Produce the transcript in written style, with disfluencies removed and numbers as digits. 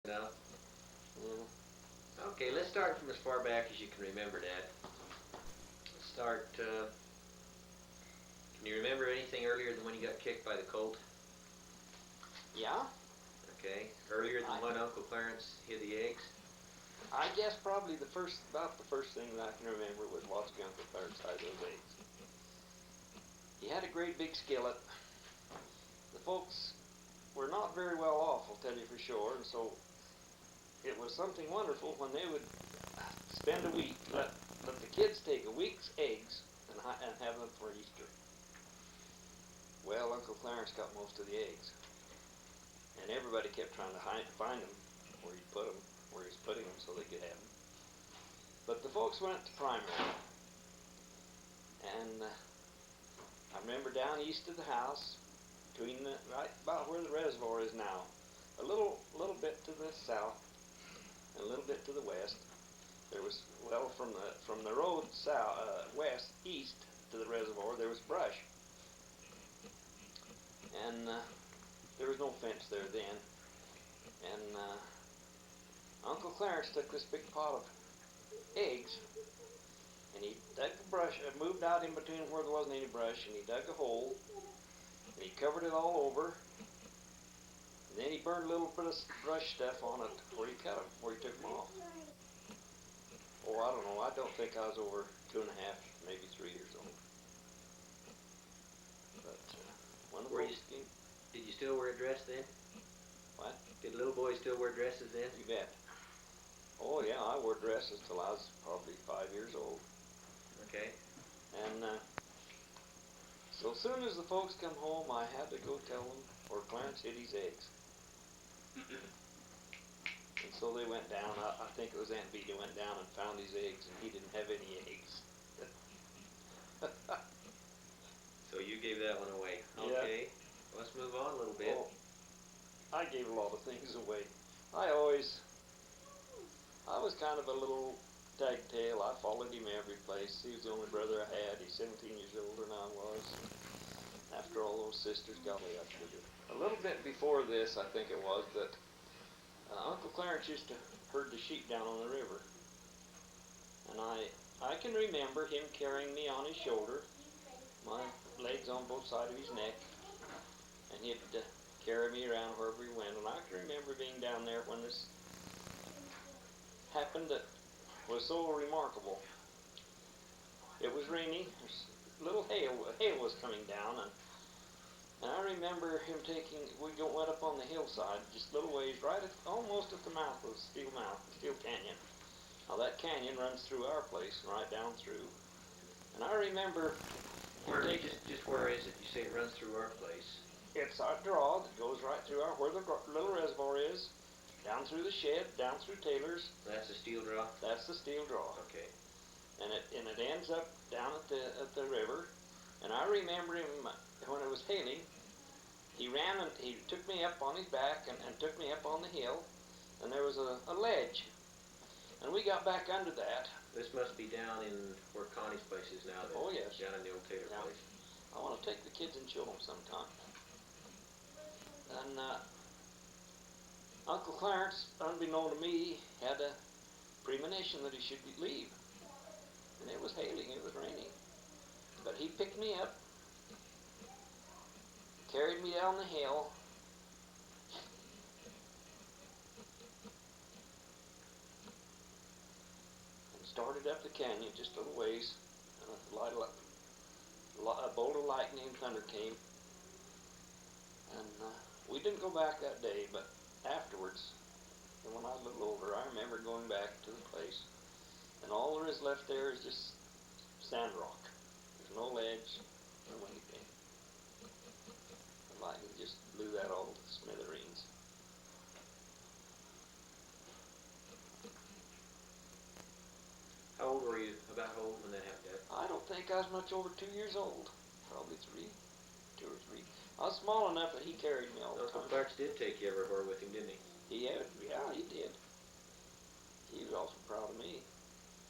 No? Okay, let's start from as far back as you can remember, Dad. Start, can you remember anything earlier than when you got kicked by the colt? Yeah? Okay. Earlier than when Uncle Clarence hid the eggs? I guess probably about the first thing that I can remember was watching Uncle Clarence hide those eggs. He had a great big skillet. The folks were not very well off, I'll tell you for sure, and so it was something wonderful when they would spend a week, let the kids take a week's eggs and have them for Easter. Well, Uncle Clarence got most of the eggs, and everybody kept trying to find them where he'd put them, where he was putting them so they could have them. But the folks went to primary, and I remember down east of the house, between right about where the reservoir is now, a little bit to the south and a little bit to the west, there was, well, from the road east to the reservoir, there was brush, and there was no fence there then. And Uncle Clarence took this big pot of eggs, and he dug the brush, moved out in between where there wasn't any brush, and he dug a hole, and he covered it all over, and then he burned a little bit of brush stuff on it where he cut them, where he took them off. Oh, I don't know, I don't think I was over 2.5, maybe 3 years old. But one of those came. Did you still wear a dress then? What? Did little boys still wear dresses then? You bet. Oh yeah, I wore dresses till I was probably 5 years old. Okay. And so as soon as the folks come home, I had to go tell them where Clarence hid his eggs. And so they went down. I think it was Aunt Vita went down and found his eggs, and he didn't have any eggs. So you gave that one away. Okay. Yeah. Let's move on a little bit. Oh, I gave a lot of things away. I was kind of a little tagtail. I followed him every place. He was the only brother I had. He's 17 years older than I was. After all those sisters, golly, I figured. A little bit before this, I think it was, that Uncle Clarence used to herd the sheep down on the river. And I can remember him carrying me on his shoulder, my legs on both sides of his neck, and he'd carry me around wherever he went. And I can remember being down there when this happened that was so remarkable. It was raining, little hail was coming down, and I remember him we went up on the hillside, just a little ways, almost at the mouth of Steel Canyon. Now that canyon runs through our place and right down through. And I remember just where is it? You say it runs through our place. It's our draw that goes right through where the little reservoir is, down through the shed, down through Taylor's. That's the steel draw? That's the steel draw. Okay. And it ends up down at the river. And I remember him when it was hailing. He ran and he took me up on his back and took me up on the hill, and there was a ledge, and we got back under that. This must be down in where Connie's place is now. Oh yes. Down in the old Taylor place. I want to take the kids and show them sometime. And Uncle Clarence, unbeknown to me, had a premonition that he should leave. And it was hailing, it was raining. But he picked me up, carried me down the hill, and started up the canyon just a little ways. And a bolt of lightning and thunder came. And we didn't go back that day, but afterwards, and when I was a little older, I remember going back to the place, and all there is left there is just sand rock. There's no ledge, no anything. The lightning just blew that all to smithereens. How old were you? About how old when that happened, Dad? I don't think I was much over 2 years old. Probably 2 or 3. I was small enough that he carried me all the time. Uncle Clarence did take you everywhere with him, didn't he? Yeah, he did. He was awful proud of me.